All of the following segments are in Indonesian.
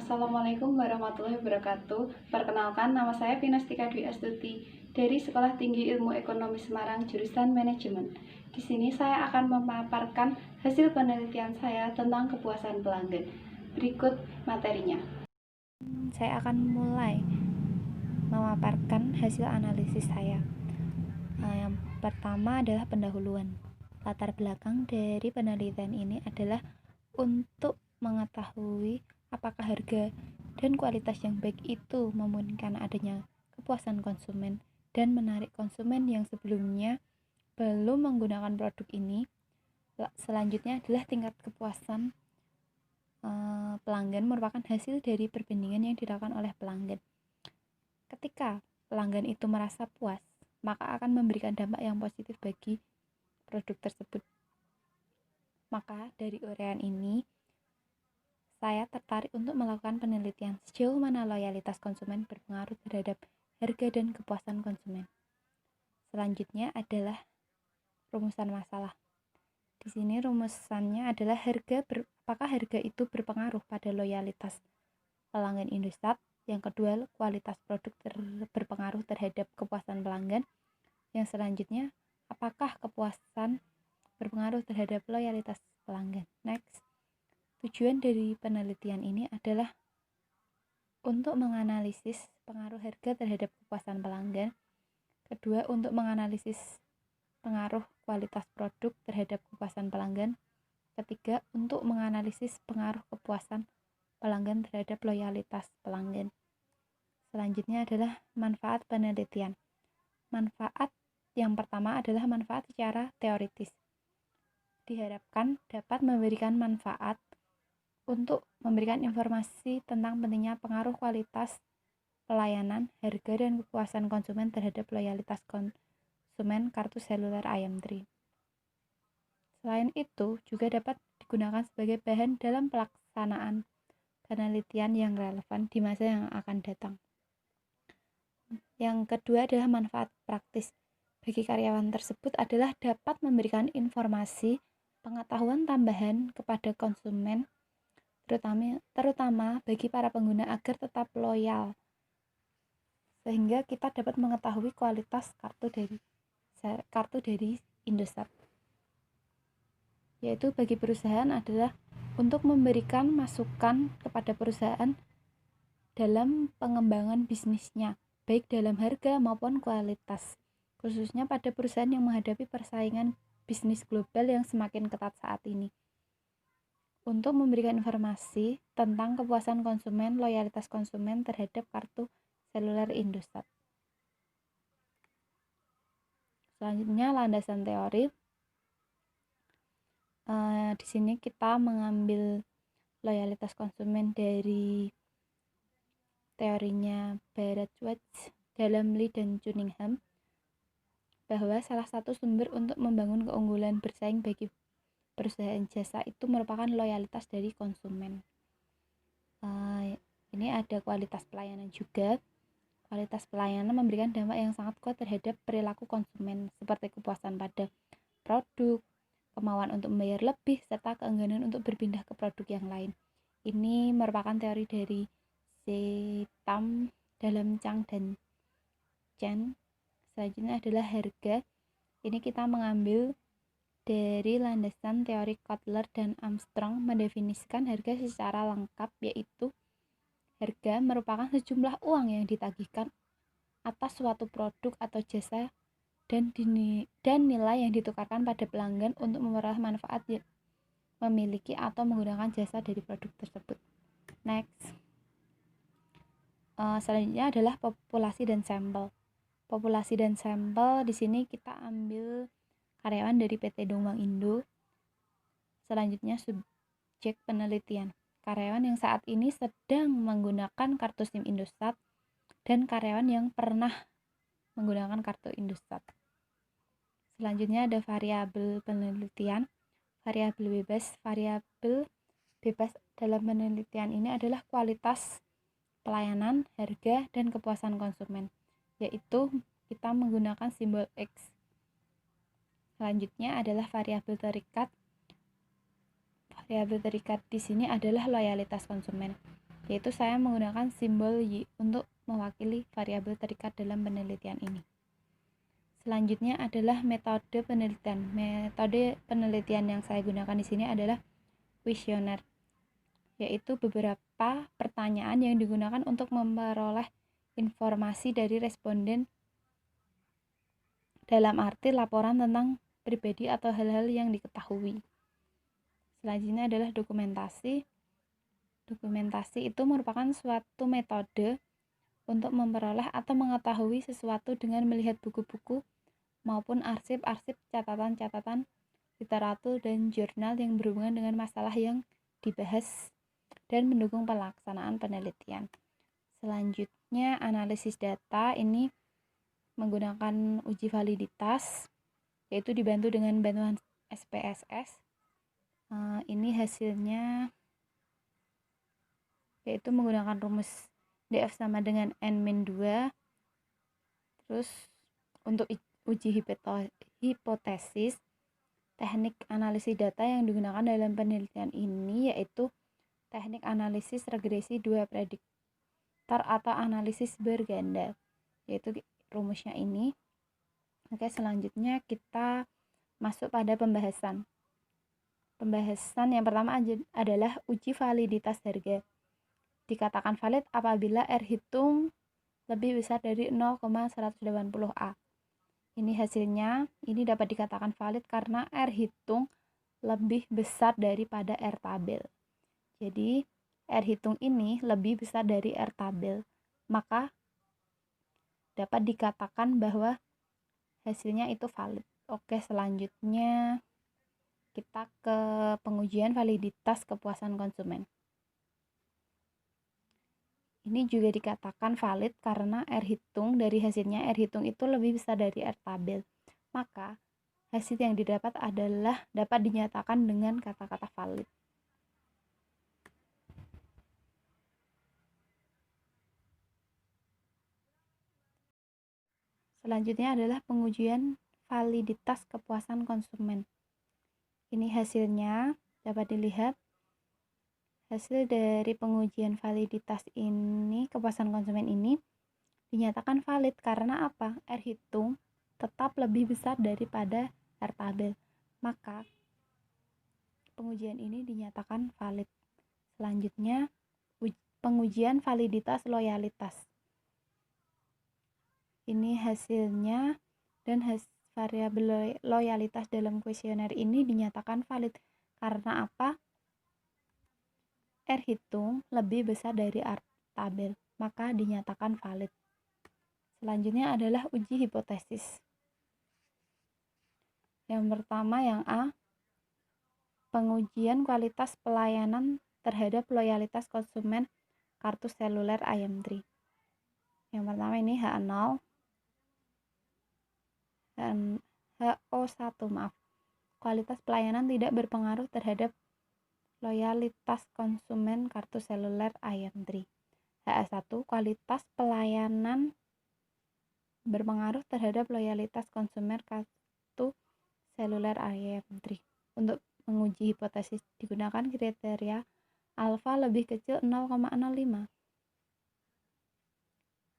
Assalamualaikum warahmatullahi wabarakatuh. Perkenalkan, nama saya Pinastika Dwi Astuti dari Sekolah Tinggi Ilmu Ekonomi Semarang, jurusan Manajemen. Di sini saya akan memaparkan hasil penelitian saya tentang kepuasan pelanggan. Berikut materinya. Saya akan mulai memaparkan hasil analisis saya. Yang pertama adalah pendahuluan. Latar belakang dari penelitian ini adalah untuk mengetahui apakah harga dan kualitas yang baik itu memungkinkan adanya kepuasan konsumen dan menarik konsumen yang sebelumnya belum menggunakan produk ini. Selanjutnya adalah tingkat kepuasan pelanggan merupakan hasil dari perbandingan yang dilakukan oleh pelanggan. Ketika pelanggan itu merasa puas, maka akan memberikan dampak yang positif bagi produk tersebut. Maka dari uraian ini, saya tertarik untuk melakukan penelitian sejauh mana loyalitas konsumen berpengaruh terhadap harga dan kepuasan konsumen. Selanjutnya adalah rumusan masalah. Di sini rumusannya adalah apakah harga itu berpengaruh pada loyalitas pelanggan Indosat. Yang kedua, kualitas produk berpengaruh terhadap kepuasan pelanggan. Yang selanjutnya, apakah kepuasan berpengaruh terhadap loyalitas pelanggan. Next. Tujuan dari penelitian ini adalah untuk menganalisis pengaruh harga terhadap kepuasan pelanggan. Kedua, untuk menganalisis pengaruh kualitas produk terhadap kepuasan pelanggan. Ketiga, untuk menganalisis pengaruh kepuasan pelanggan terhadap loyalitas pelanggan. Selanjutnya adalah manfaat penelitian. Manfaat yang pertama adalah manfaat secara teoritis. Diharapkan dapat memberikan manfaat untuk memberikan informasi tentang pentingnya pengaruh kualitas pelayanan, harga, dan kepuasan konsumen terhadap loyalitas konsumen kartu seluler IM3. Selain itu, juga dapat digunakan sebagai bahan dalam pelaksanaan penelitian yang relevan di masa yang akan datang. Yang kedua adalah manfaat praktis. Bagi karyawan tersebut adalah dapat memberikan informasi pengetahuan tambahan kepada konsumen, terutama bagi para pengguna agar tetap loyal, sehingga kita dapat mengetahui kualitas kartu dari Indosat. Yaitu bagi perusahaan adalah untuk memberikan masukan kepada perusahaan dalam pengembangan bisnisnya, baik dalam harga maupun kualitas, khususnya pada perusahaan yang menghadapi persaingan bisnis global yang semakin ketat saat ini. Untuk memberikan informasi tentang kepuasan konsumen, loyalitas konsumen terhadap kartu seluler Indosat. Selanjutnya, landasan teori. Di sini kita mengambil loyalitas konsumen dari teorinya Barat-Schwartz dalam Lee dan Cunningham, bahwa salah satu sumber untuk membangun keunggulan bersaing bagi perusahaan jasa itu merupakan loyalitas dari konsumen. Ini ada kualitas pelayanan juga. Kualitas pelayanan memberikan dampak yang sangat kuat terhadap perilaku konsumen, seperti kepuasan pada produk, kemauan untuk membayar lebih, serta keengganan untuk berpindah ke produk yang lain. Ini merupakan teori dari Tam dalam Chang dan Chen. Selanjutnya adalah harga. Ini kita mengambil dari landasan teori Kotler dan Armstrong mendefinisikan harga secara lengkap, yaitu harga merupakan sejumlah uang yang ditagihkan atas suatu produk atau jasa dan nilai yang ditukarkan pada pelanggan untuk memperoleh manfaat memiliki atau menggunakan jasa dari produk tersebut. Next. Selanjutnya adalah populasi dan sampel. Populasi dan sampel di sini kita ambil karyawan dari PT Dongwang Indo. Selanjutnya subjek penelitian. Karyawan yang saat ini sedang menggunakan kartu SIM Indosat dan karyawan yang pernah menggunakan kartu Indosat. Selanjutnya ada variabel penelitian. Variabel bebas. Variabel bebas dalam penelitian ini adalah kualitas pelayanan, harga, dan kepuasan konsumen, yaitu kita menggunakan simbol X. Selanjutnya adalah variabel terikat. Variabel terikat di sini adalah loyalitas konsumen. yaitu saya menggunakan simbol Y untuk mewakili variabel terikat dalam penelitian ini. Selanjutnya adalah metode penelitian. Metode penelitian yang saya gunakan di sini adalah kuesioner, yaitu beberapa pertanyaan yang digunakan untuk memperoleh informasi dari responden dalam arti laporan tentang pribadi atau hal-hal yang diketahui. Selanjutnya adalah dokumentasi. Dokumentasi itu merupakan suatu metode untuk memperoleh atau mengetahui sesuatu dengan melihat buku-buku maupun arsip-arsip, catatan-catatan, literatur, dan jurnal yang berhubungan dengan masalah yang dibahas dan mendukung pelaksanaan penelitian. Selanjutnya, analisis data ini menggunakan uji validitas, yaitu dibantu dengan bantuan SPSS. Ini hasilnya yaitu menggunakan rumus DF sama dengan N-2. Terus untuk uji hipotesis, teknik analisis data yang digunakan dalam penelitian ini yaitu teknik analisis regresi dua prediktor atau analisis berganda, yaitu rumusnya ini. Oke, selanjutnya kita masuk pada pembahasan. Pembahasan yang pertama adalah uji validitas harga. Dikatakan valid apabila R hitung lebih besar dari 0,180A. Ini hasilnya, ini dapat dikatakan valid karena R hitung lebih besar daripada R tabel. Jadi, R hitung ini lebih besar dari R tabel, maka dapat dikatakan bahwa hasilnya itu valid. Oke, selanjutnya kita ke pengujian validitas kepuasan konsumen. Ini juga dikatakan valid karena R hitung dari hasilnya R hitung itu lebih besar dari R tabel. Maka hasil yang didapat adalah dapat dinyatakan dengan kata-kata valid. Selanjutnya adalah pengujian validitas kepuasan konsumen. Ini hasilnya dapat dilihat. Hasil dari pengujian validitas ini, kepuasan konsumen ini dinyatakan valid karena apa? R hitung tetap lebih besar daripada R tabel. Maka pengujian ini dinyatakan valid. Selanjutnya, pengujian validitas loyalitas. Ini hasilnya dan variabel loyalitas dalam kuesioner ini dinyatakan valid karena apa? R hitung lebih besar dari R tabel, maka dinyatakan valid. Selanjutnya adalah uji hipotesis. Yang pertama yang A, pengujian kualitas pelayanan terhadap loyalitas konsumen kartu seluler IM3. Yang pertama ini H0, HO1 maaf. Kualitas pelayanan tidak berpengaruh terhadap loyalitas konsumen kartu seluler IM3. HA1, kualitas pelayanan berpengaruh terhadap loyalitas konsumen kartu seluler IM3. Untuk menguji hipotesis digunakan kriteria alfa lebih kecil 0,05.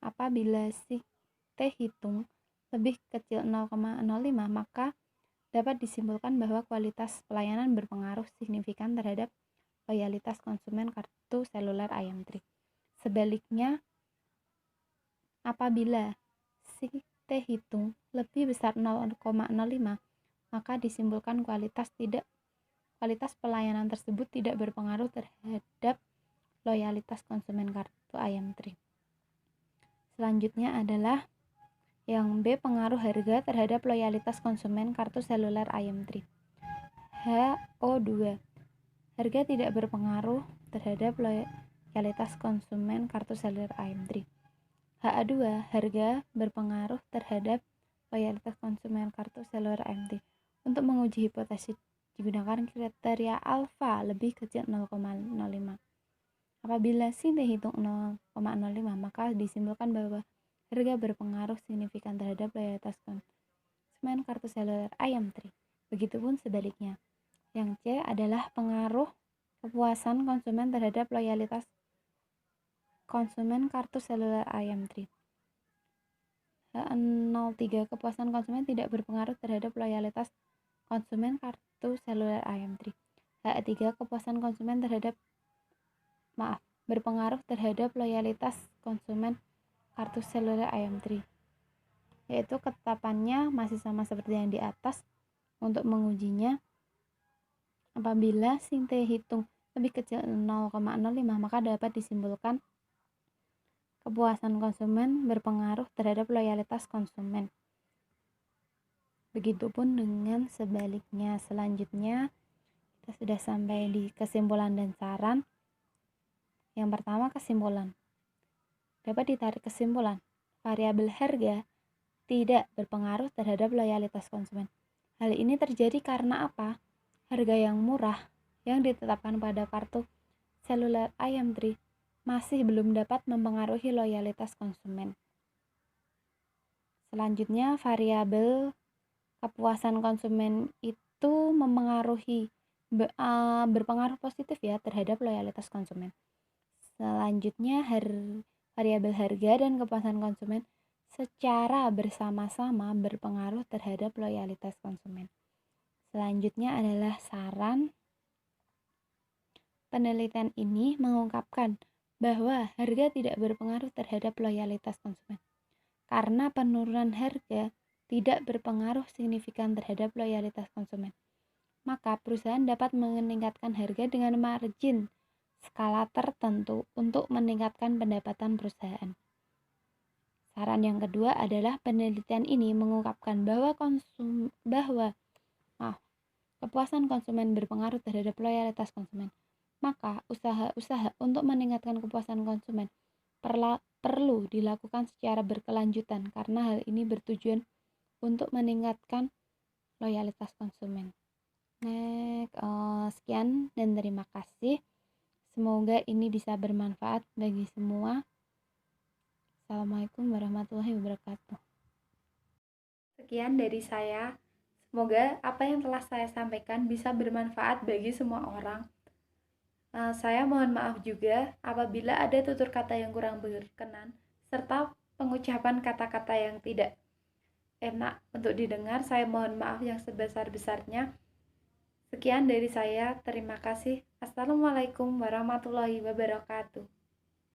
Apabila si T hitung lebih kecil 0,05, maka dapat disimpulkan bahwa kualitas pelayanan berpengaruh signifikan terhadap loyalitas konsumen kartu seluler IM3. Sebaliknya, apabila si T hitung lebih besar 0,05, maka disimpulkan kualitas pelayanan tersebut tidak berpengaruh terhadap loyalitas konsumen kartu IM3. Selanjutnya adalah yang B, pengaruh harga terhadap loyalitas konsumen kartu seluler IM3. HO2, harga tidak berpengaruh terhadap loyalitas konsumen kartu seluler IM3. HA2, harga berpengaruh terhadap loyalitas konsumen kartu seluler IM3. Untuk menguji hipotesis digunakan kriteria alfa lebih kecil 0,05. Apabila sin dihitung 0,05, maka disimpulkan bahwa harga berpengaruh signifikan terhadap loyalitas konsumen kartu seluler IM3. Begitupun sebaliknya. Yang C adalah pengaruh kepuasan konsumen terhadap loyalitas konsumen kartu seluler IM3. H03 kepuasan konsumen tidak berpengaruh terhadap loyalitas konsumen kartu seluler IM3. H3 kepuasan konsumen berpengaruh terhadap loyalitas konsumen kartu seluler IM3, yaitu ketetapannya masih sama seperti yang di atas. Untuk mengujinya, apabila sin T hitung lebih kecil 0,05 maka dapat disimpulkan kepuasan konsumen berpengaruh terhadap loyalitas konsumen. Begitupun dengan sebaliknya. Selanjutnya kita sudah sampai di kesimpulan dan saran. Yang pertama, kesimpulan. Dapat ditarik kesimpulan, variabel harga tidak berpengaruh terhadap loyalitas konsumen. Hal ini terjadi karena apa? Harga yang murah yang ditetapkan pada kartu seluler IM3 masih belum dapat mempengaruhi loyalitas konsumen. Selanjutnya, variabel kepuasan konsumen itu berpengaruh positif ya terhadap loyalitas konsumen. Selanjutnya, variabel harga dan kepuasan konsumen secara bersama-sama berpengaruh terhadap loyalitas konsumen. Selanjutnya adalah saran. Penelitian ini mengungkapkan bahwa harga tidak berpengaruh terhadap loyalitas konsumen. Karena penurunan harga tidak berpengaruh signifikan terhadap loyalitas konsumen, maka perusahaan dapat meningkatkan harga dengan margin skala tertentu untuk meningkatkan pendapatan perusahaan. Saran yang kedua adalah penelitian ini mengungkapkan bahwa kepuasan konsumen berpengaruh terhadap loyalitas konsumen. Maka usaha-usaha untuk meningkatkan kepuasan konsumen perlu dilakukan secara berkelanjutan karena hal ini bertujuan untuk meningkatkan loyalitas konsumen. Sekian dan terima kasih. Semoga ini bisa bermanfaat bagi semua. Assalamualaikum warahmatullahi wabarakatuh. Sekian dari saya. Semoga apa yang telah saya sampaikan bisa bermanfaat bagi semua orang. Saya mohon maaf juga apabila ada tutur kata yang kurang berkenan serta pengucapan kata-kata yang tidak enak untuk didengar. Saya mohon maaf yang sebesar-besarnya. Sekian dari saya. Terima kasih. Assalamualaikum warahmatullahi wabarakatuh.